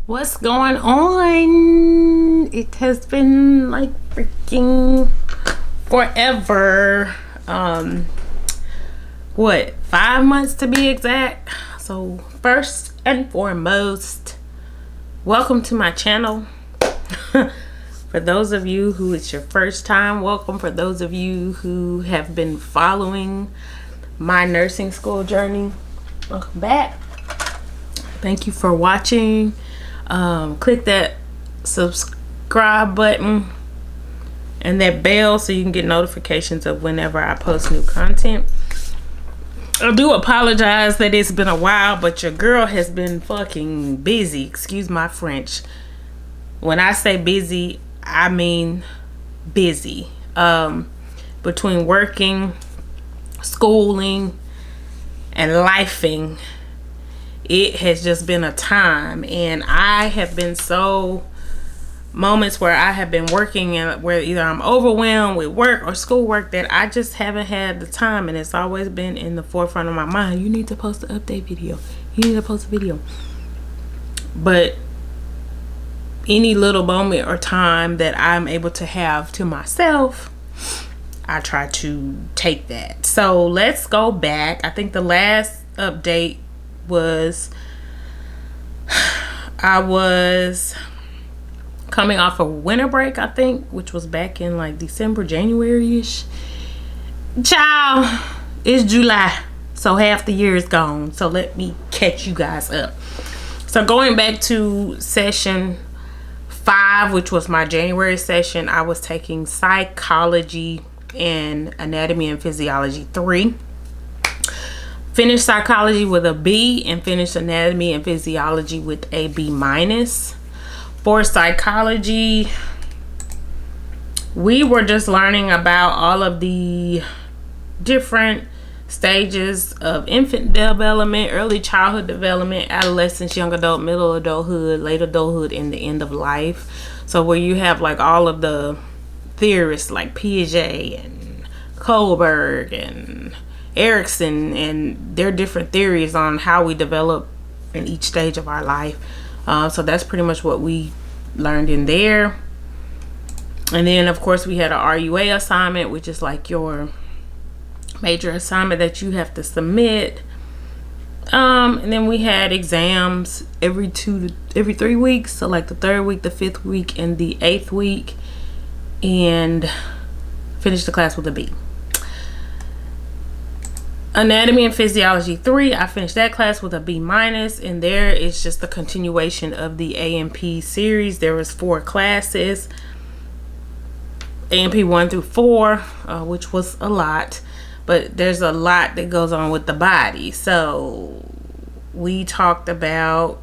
What's going on? It has been like freaking forever. What, 5 months to be exact? So first and foremost, welcome to my channel. For those of you who it's your first time, welcome. For those of you who have been following my nursing school journey, welcome back. Thank you for watching. Click that subscribe button and that bell so you can get notifications of whenever I post new content. I do apologize that it's been a while, but your girl has been fucking busy. Excuse my French. When I say busy, I mean busy. Between working, schooling, and lifing, it has just been a time, and I have been so moments where I have been working and where either I'm overwhelmed with work or schoolwork that I just haven't had the time, and it's always been in the forefront of my mind. You need to post an update video. You need to post a video. But any little moment or time that I'm able to have to myself, I try to take that. So let's go back. I think the last update was I was coming off a winter break, I think, which was back in like December, January-ish. Child, it's July, so half the year is gone. So let me catch you guys up. So going back to session 5, which was my January session, I was taking psychology and anatomy and physiology 3. Finished psychology with a B and finished anatomy and physiology with a B-. For psychology, we were just learning about all of the different stages of infant development, early childhood development, adolescence, young adult, middle adulthood, late adulthood, and the end of life. So where you have like all of the theorists like Piaget and Kohlberg and Erickson and their different theories on how we develop in each stage of our life. So that's pretty much what we learned in there. And then of course we had an RUA assignment, which is like your major assignment that you have to submit. And then we had exams every 3 weeks. So like the 3rd week, the 5th week, and the 8th week, and finished the class with a B. Anatomy and physiology 3, I finished that class with a B-, and there it's just the continuation of the A&P series. There was 4 classes, A&P 1 through 4, which was a lot, but there's a lot that goes on with the body. So we talked about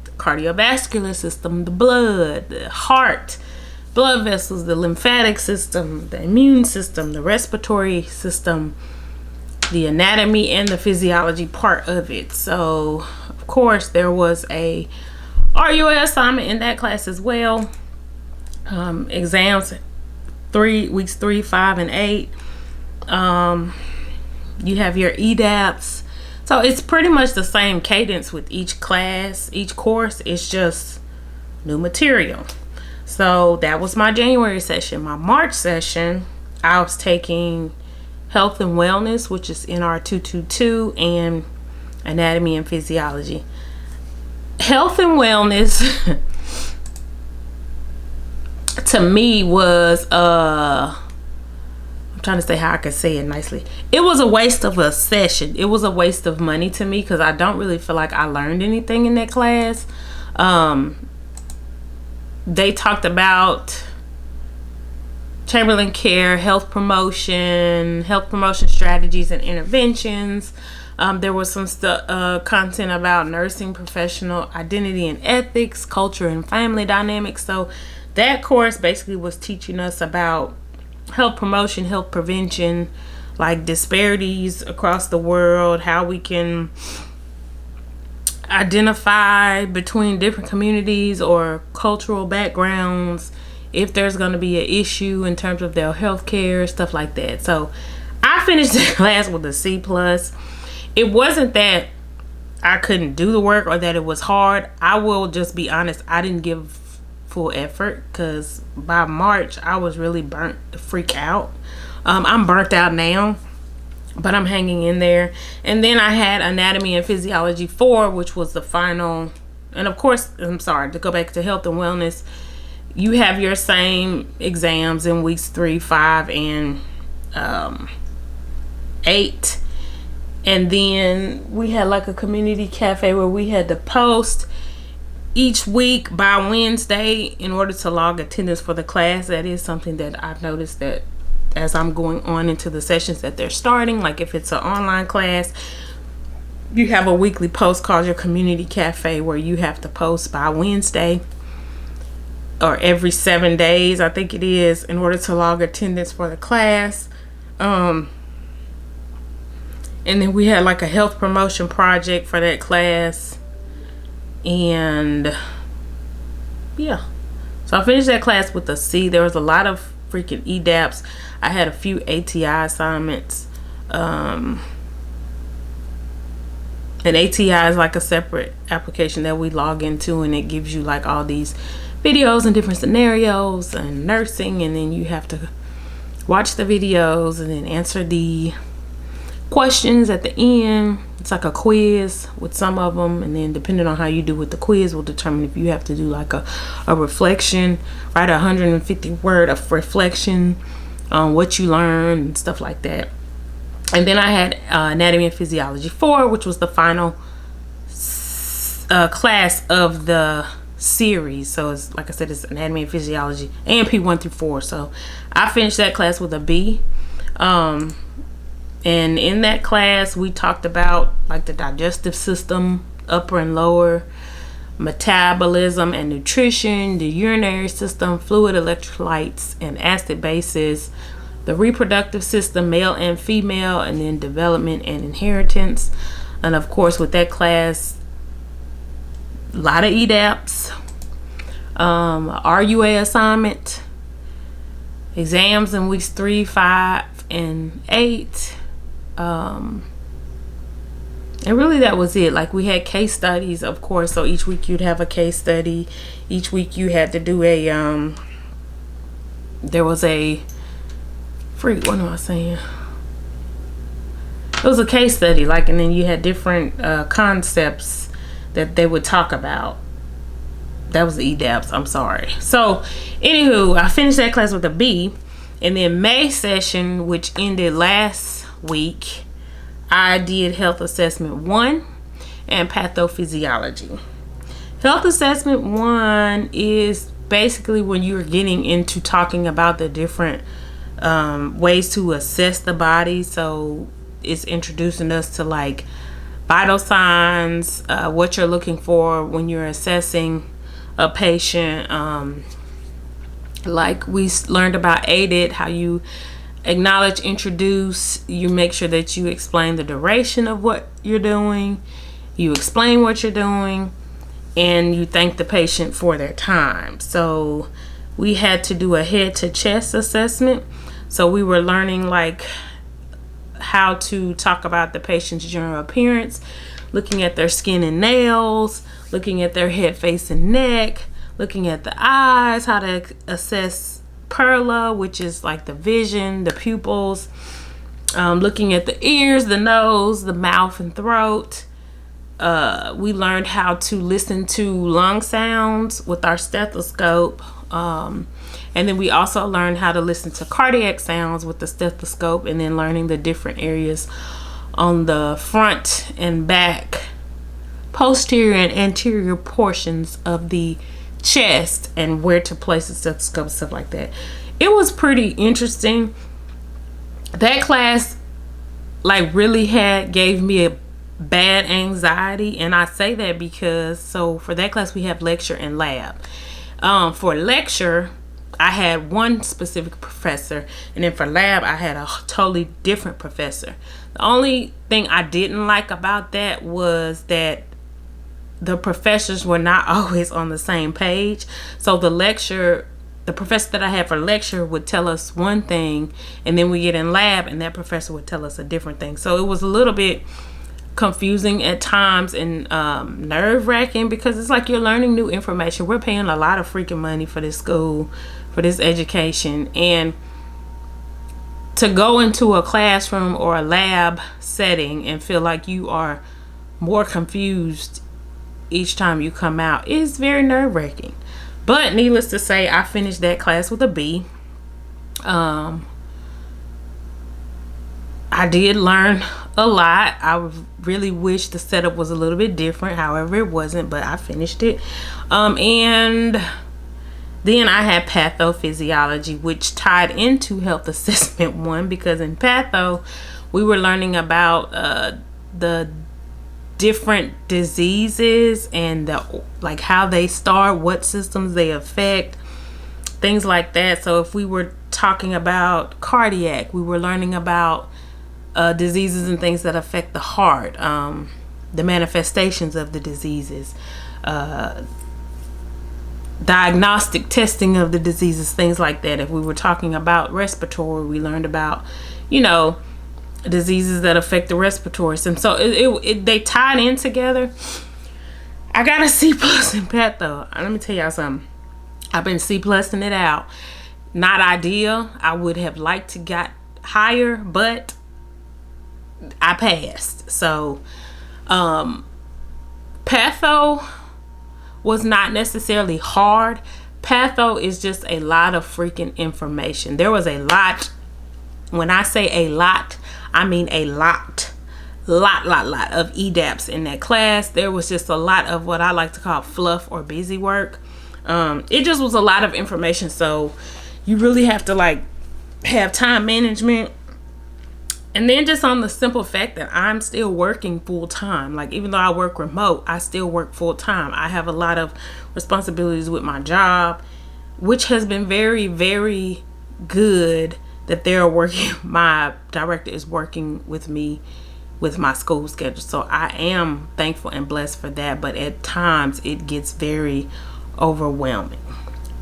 the cardiovascular system, the blood, the heart, blood vessels, the lymphatic system, the immune system, the respiratory system, the anatomy and the physiology part of it. So of course there was a RUA assignment in that class as well. Exams 3 weeks 3, 5, and 8. You have your EDAPs. So it's pretty much the same cadence with each class, each course. It's just new material. So that was my January session. My March session, I was taking health and wellness, which is NR 222, and anatomy and physiology. Health and wellness to me was I'm trying to say how I could say it nicely. It was a waste of a session. It was a waste of money to me because I don't really feel like I learned anything in that class. They talked about Chamberlain care, health promotion strategies and interventions. There was some content about nursing professional identity and ethics, culture and family dynamics. So that course basically was teaching us about health promotion, health prevention, like disparities across the world, how we can identify between different communities or cultural backgrounds, if there's going to be an issue in terms of their health care, stuff like that. So I finished the class with a C+. It wasn't that I couldn't do the work or that it was hard. I will just be honest, I didn't give full effort because by March I was really burnt the freak out. I'm burnt out now, but I'm hanging in there. And then I had Anatomy and Physiology 4, which was the final. And of course, I'm sorry, to go back to health and wellness, you have your same exams in weeks 3, 5, and 8. And then we had like a community cafe where we had to post each week by Wednesday in order to log attendance for the class. That is something that I've noticed that as I'm going on into the sessions that they're starting, like if it's an online class, you have a weekly post called your community cafe where you have to post by Wednesday or every 7 days, I think it is, in order to log attendance for the class. And then we had like a health promotion project for that class. And yeah, so I finished that class with a C. There was a lot of freaking EDAPs. I had a few ATI assignments. And ATI is like a separate application that we log into, and it gives you like all these videos and different scenarios and nursing, and then you have to watch the videos and then answer the questions at the end. It's like a quiz with some of them, and then depending on how you do with the quiz will determine if you have to do like a reflection, write 150 word of reflection on what you learned and stuff like that. And then I had Anatomy and Physiology 4, which was the final class of the series. So it's like I said, it's Anatomy and Physiology ANP 1 through 4. So I finished that class with a B. And in that class, we talked about like the digestive system, upper and lower, metabolism and nutrition, the urinary system, fluid electrolytes and acid bases, the reproductive system, male and female, and then development and inheritance. And of course, with that class, a lot of EDAPs, RUA assignment, exams in weeks 3, 5, and 8. And really that was it. Like we had case studies, of course, so each week you'd have a case study. Each week you had to do a there was a what am I saying? It was a case study, like, and then you had different concepts that they would talk about. That was the EDAPs, I'm sorry. So anywho, I finished that class with a B. And then May session, which ended last week, I did Health Assessment 1 and Pathophysiology. Health Assessment 1 is basically when you're getting into talking about the different ways to assess the body. So it's introducing us to like vital signs, what you're looking for when you're assessing a patient. Like we learned about AIDED, how you acknowledge, introduce, you make sure that you explain the duration of what you're doing, you explain what you're doing, and you thank the patient for their time. So we had to do a head to chest assessment. So we were learning like how to talk about the patient's general appearance, looking at their skin and nails, looking at their head, face, and neck, looking at the eyes, how to assess perla, which is like the vision, the pupils, looking at the ears, the nose, the mouth, and throat. We learned how to listen to lung sounds with our stethoscope. And then we also learned how to listen to cardiac sounds with the stethoscope, and then learning the different areas on the front and back, posterior and anterior portions of the chest, and where to place the stethoscope, stuff like that. It was pretty interesting. That class like really gave me a bad anxiety, and I say that because so for that class we have lecture and lab. For lecture I had one specific professor, and then for lab I had a totally different professor. The only thing I didn't like about that was that the professors were not always on the same page. So the professor that I had for lecture would tell us one thing, and then we get in lab and that professor would tell us a different thing. So it was a little bit confusing at times and nerve-wracking, because it's like you're learning new information. We're paying a lot of freaking money for this school, for this education, and to go into a classroom or a lab setting and feel like you are more confused each time you come out is very nerve-wracking. But needless to say, I finished that class with a B. I did learn a lot. I really wish the setup was a little bit different. However, it wasn't, but I finished it. And then I had pathophysiology, which tied into health assessment 1, because in patho, we were learning about the different diseases and like how they start, what systems they affect, things like that. So if we were talking about cardiac, we were learning about diseases and things that affect the heart, the manifestations of the diseases, diagnostic testing of the diseases, things like that. If we were talking about respiratory, we learned about, diseases that affect the respiratory system. So they tied in together. I got a C+ in patho. Let me tell y'all something. I've been C+ in it out. Not ideal. I would have liked to got higher, but I passed. So patho was not necessarily hard. Patho is just a lot of freaking information. There was a lot. When I say a lot, I mean a lot of EDAPs in that class. There was just a lot of what I like to call fluff or busy work. It just was a lot of information. So you really have to have time management. And then just on the simple fact that I'm still working full time. Like, even though I work remote, I still work full time. I have a lot of responsibilities with my job, which has been very, very good that they're working. My director is working with me with my school schedule. So I am thankful and blessed for that. But at times it gets very overwhelming.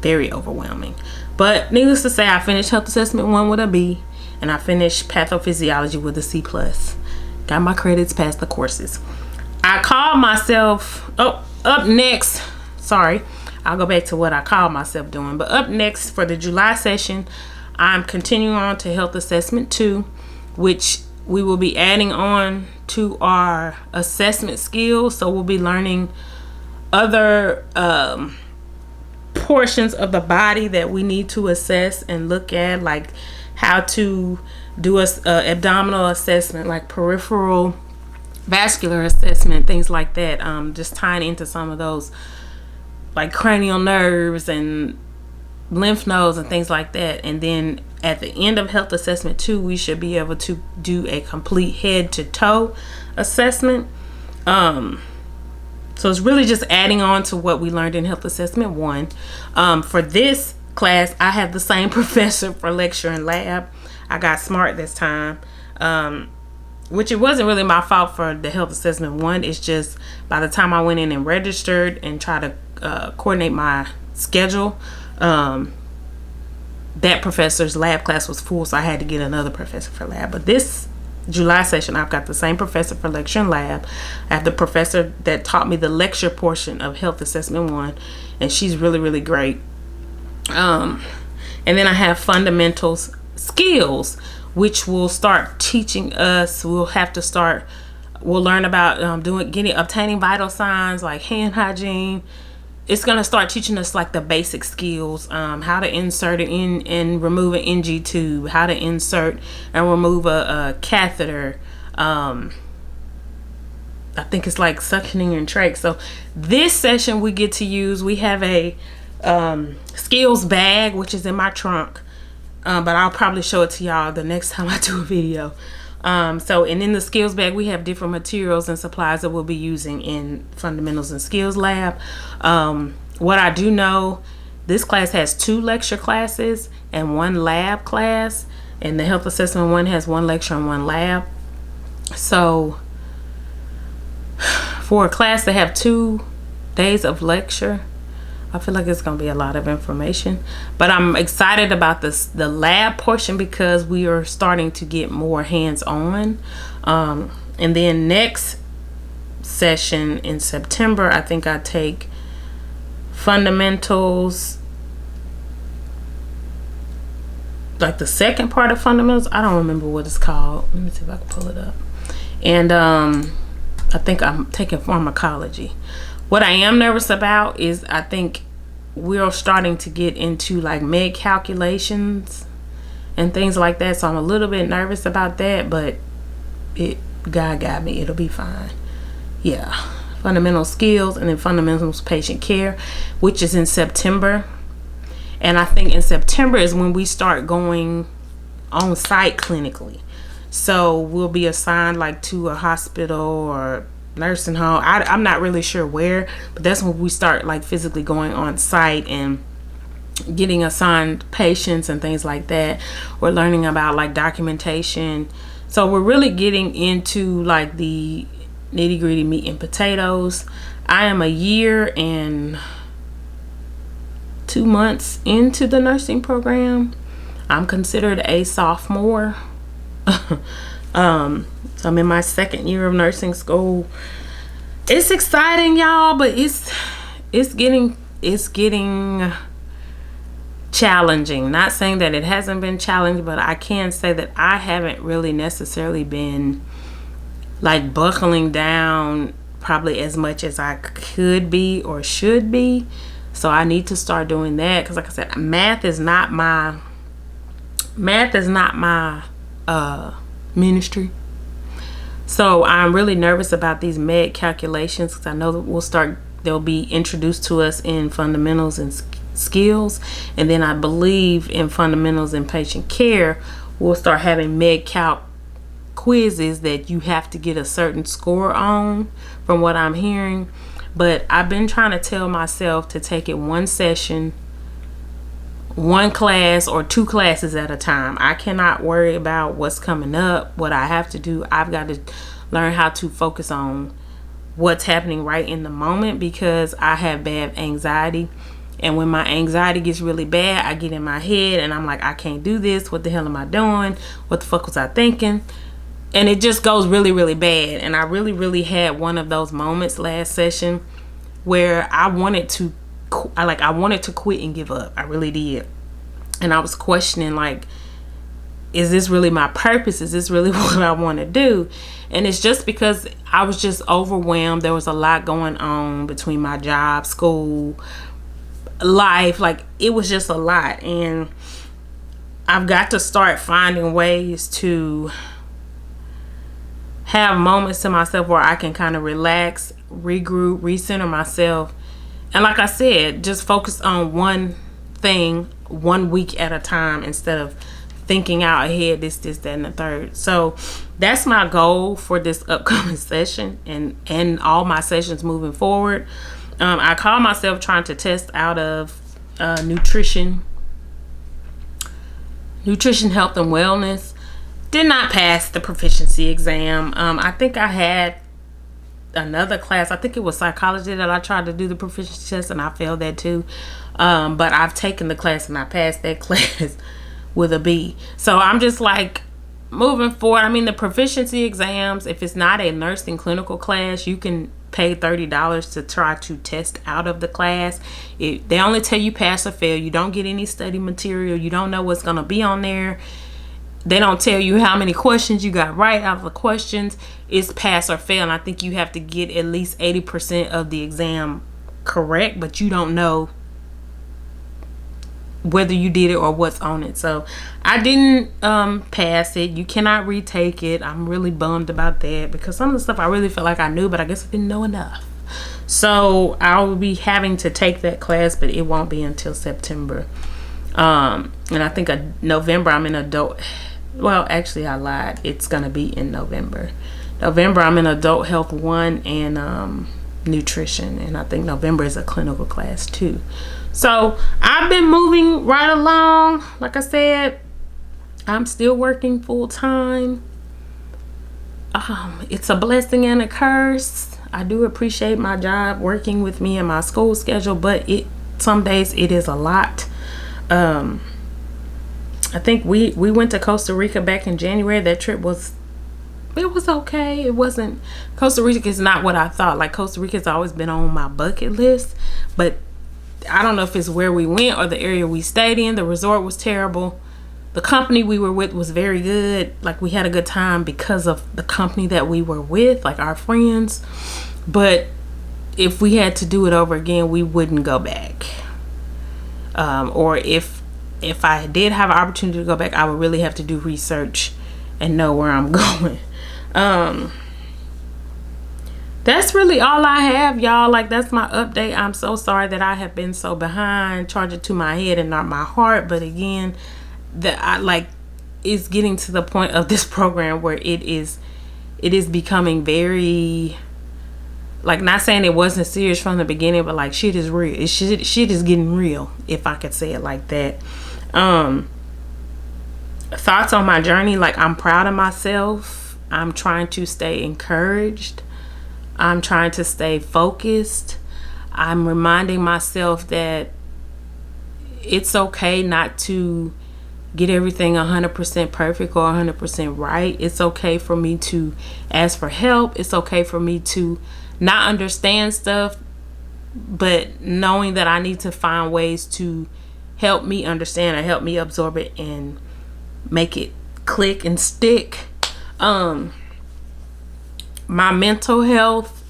Very overwhelming. But needless to say, I finished health assessment 1 with a B. And I finished pathophysiology with a C+. Got my credits, passed the courses. I called myself, up next, sorry, I'll go back to what I called myself doing. But up next for the July session, I'm continuing on to health assessment 2, which we will be adding on to our assessment skills. So we'll be learning other portions of the body that we need to assess and look at, like how to do a abdominal assessment, like peripheral vascular assessment, things like that. Just tying into some of those, like cranial nerves and lymph nodes and things like that. And then at the end of health assessment 2, we should be able to do a complete head to toe assessment. So it's really just adding on to what we learned in health assessment 1. For this class, I have the same professor for lecture and lab. I got smart this time, which it wasn't really my fault for the health assessment 1. It's just by the time I went in and registered and tried to coordinate my schedule, that professor's lab class was full, so I had to get another professor for lab. But this July session, I've got the same professor for lecture and lab. I have the professor that taught me the lecture portion of health assessment 1, and she's really, really great. And then I have fundamentals skills, which will start teaching us. We'll learn about obtaining vital signs like hand hygiene. It's going to start teaching us like the basic skills, how to insert it in and remove an NG tube, how to insert and remove a catheter. I think it's like suctioning and trach. So this session we get to use, we have a skills bag, which is in my trunk, but I'll probably show it to y'all the next time I do a video. And in the skills bag, we have different materials and supplies that we'll be using in fundamentals and skills lab. What I do know, this class has 2 lecture classes and 1 lab class, and the health assessment 1 has 1 lecture and 1 lab. So for a class that have 2 days of lecture, I feel like it's going to be a lot of information, but I'm excited about the lab portion because we are starting to get more hands-on. And then next session in September. I think I take fundamentals, like the second part of fundamentals. I don't remember what it's called. Let me see if I can pull it up. And I think I'm taking pharmacology. What I am nervous about is I think we're starting to get into like med calculations and things like that. So I'm a little bit nervous about that, but God got me. It'll be fine. Yeah. Fundamental skills and then fundamentals patient care, which is in September. And I think in September is when we start going on site clinically. So we'll be assigned like to a hospital or nursing home. I'm not really sure where, but that's when we start like physically going on site and getting assigned patients and things like that. We're learning about like documentation. So we're really getting into like the nitty gritty meat and potatoes. I am a year and 2 months into the nursing program. I'm considered a sophomore. So I'm in my second year of nursing school. It's exciting, y'all, but it's getting challenging. Not saying that it hasn't been challenging, but I can say that I haven't really necessarily been like buckling down probably as much as I could be or should be. So I need to start doing that, because like I said, math is not my ministry. So I'm really nervous about these med calculations, because I know that they'll be introduced to us in fundamentals and skills, and then I believe in fundamentals and patient care we'll start having med calc quizzes that you have to get a certain score on, from what I'm hearing. But I've been trying to tell myself to take it one session, one class or 2 classes at a time. I cannot worry about what's coming up. What I have to do, I've got to learn how to focus on what's happening right in the moment, because I have bad anxiety. And when my anxiety gets really bad, I get in my head and I'm like, I can't do this. What the hell am I doing? What the fuck was I thinking? And it just goes really, really bad. And I really had one of those moments last session where I wanted to quit and give up. I really did. And I was questioning, like, is this really my purpose? Is this really what I want to do? And it's just because I was just overwhelmed. There was a lot going on between my job, school, life. Like, it was just a lot. And I've got to start finding ways to have moments to myself where I can kind of relax, regroup, recenter myself. And like I said, just focus on one thing 1 week at a time, instead of thinking out ahead, this, that, and the third. So that's my goal for this upcoming session and all my sessions moving forward. I call myself trying to test out of nutrition, health, and wellness. Did not pass the proficiency exam. I think I had another class. I think it was psychology that I tried to do the proficiency test, and I failed that too. But I've taken the class and I passed that class with a B. So I'm just like moving forward. I mean, the proficiency exams, if it's not a nursing clinical class, you can pay $30 to try to test out of the class. They only tell you pass or fail. You don't get any study material. You don't know what's going to be on there. They don't tell you how many questions you got right out of the questions. It's pass or fail. And I think you have to get at least 80% of the exam correct, but you don't know whether you did it or what's on it. So I didn't pass it. You cannot retake it. I'm really bummed about that, because some of the stuff I really felt like I knew, but I guess I didn't know enough. So I'll be having to take that class, but it won't be until September. And I think November I'm in adult. Well, actually I lied. It's gonna be in November. I'm in adult health 1 and nutrition, and I think November is a clinical class too. So I've been moving right along. Like I said, I'm still working full time. It's a blessing and a curse. I do appreciate my job working with me and my school schedule, but some days it is a lot. I think we went to Costa Rica back in January. That trip was it was okay. It wasn't, Costa Rica is not what I thought. Like, Costa Rica has always been on my bucket list, but I don't know if it's where we went or the area we stayed in. The resort was terrible. The company we were with was very good. Like, we had a good time because of the company that we were with, like our friends. But if we had to do it over again, we wouldn't go back. Or if I did have an opportunity to go back, I would really have to do research and know where I'm going. That's really all I have, y'all. Like, that's my update. I'm so sorry that I have been so behind. Charge it to my head and not my heart. But again, it's getting to the point of this program where it is becoming very, like, not saying it wasn't serious from the beginning, but like, shit is real. Shit is getting real, if I could say it like that. Thoughts on my journey. Like, I'm proud of myself. I'm trying to stay encouraged. I'm trying to stay focused. I'm reminding myself that it's okay not to get everything 100% perfect or 100% right. It's okay for me to ask for help. It's okay for me to not understand stuff, but knowing that I need to find ways to help me understand or help me absorb it and make it click and stick. My mental health,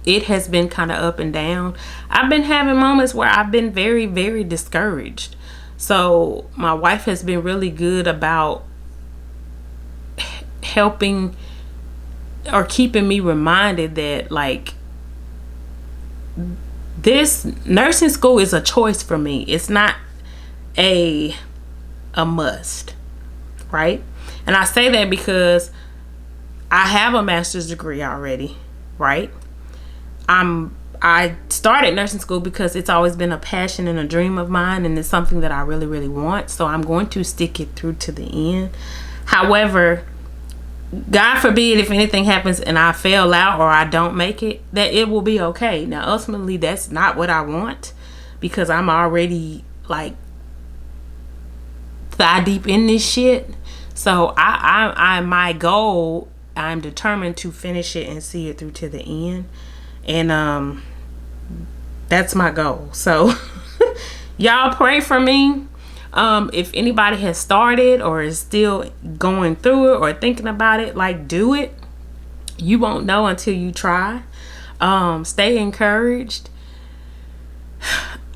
it has been kind of up and down. I've been having moments where I've been very, very discouraged. So my wife has been really good about helping or keeping me reminded that, like, this nursing school is a choice for me. It's not a must, right? And I say that because I have a master's degree already, right? I started nursing school because it's always been a passion and a dream of mine, and it's something that I really, really want. So I'm going to stick it through to the end. However, God forbid if anything happens and I fail out or I don't make it, that it will be okay. Now, ultimately, that's not what I want, because I'm already, like, thigh deep in this shit. So my goal, I'm determined to finish it and see it through to the end. And that's my goal. So y'all pray for me. If anybody has started or is still going through it or thinking about it, like, do it. You won't know until you try. Stay encouraged.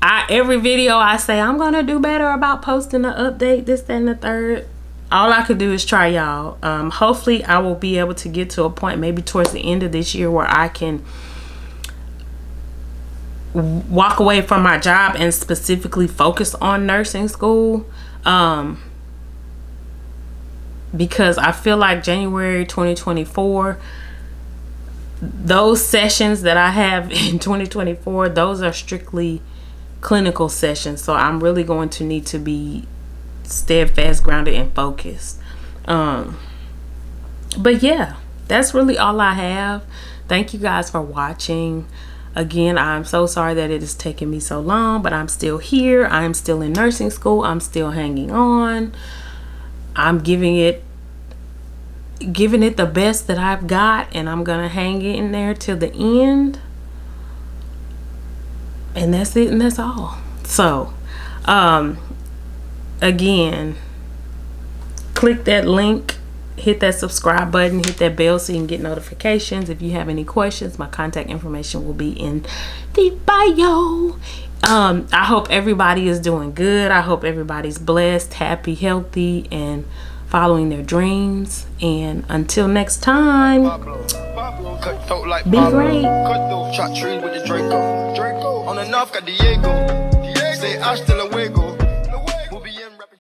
Every video I say I'm gonna do better about posting an update, this, that, and the third. All I could do is try, y'all. Hopefully I will be able to get to a point maybe towards the end of this year where I can walk away from my job and specifically focus on nursing school, because I feel like January 2024, those sessions that I have in 2024, those are strictly clinical sessions. So I'm really going to need to be steadfast, grounded, and focused. But yeah, that's really all I have. Thank you guys for watching. Again, I'm so sorry that it has taken me so long, but I'm still here. I'm still in nursing school. I'm still hanging on. I'm giving it the best that I've got, and I'm gonna hang it in there till the end. And that's it, and that's all. So again, click that link, hit that subscribe button, hit that bell so you can get notifications. If you have any questions, my contact information will be in the bio. I hope everybody is doing good. I hope everybody's blessed, happy, healthy, and following their dreams. And until next time, be great. On the north got Diego. Say hasta luego.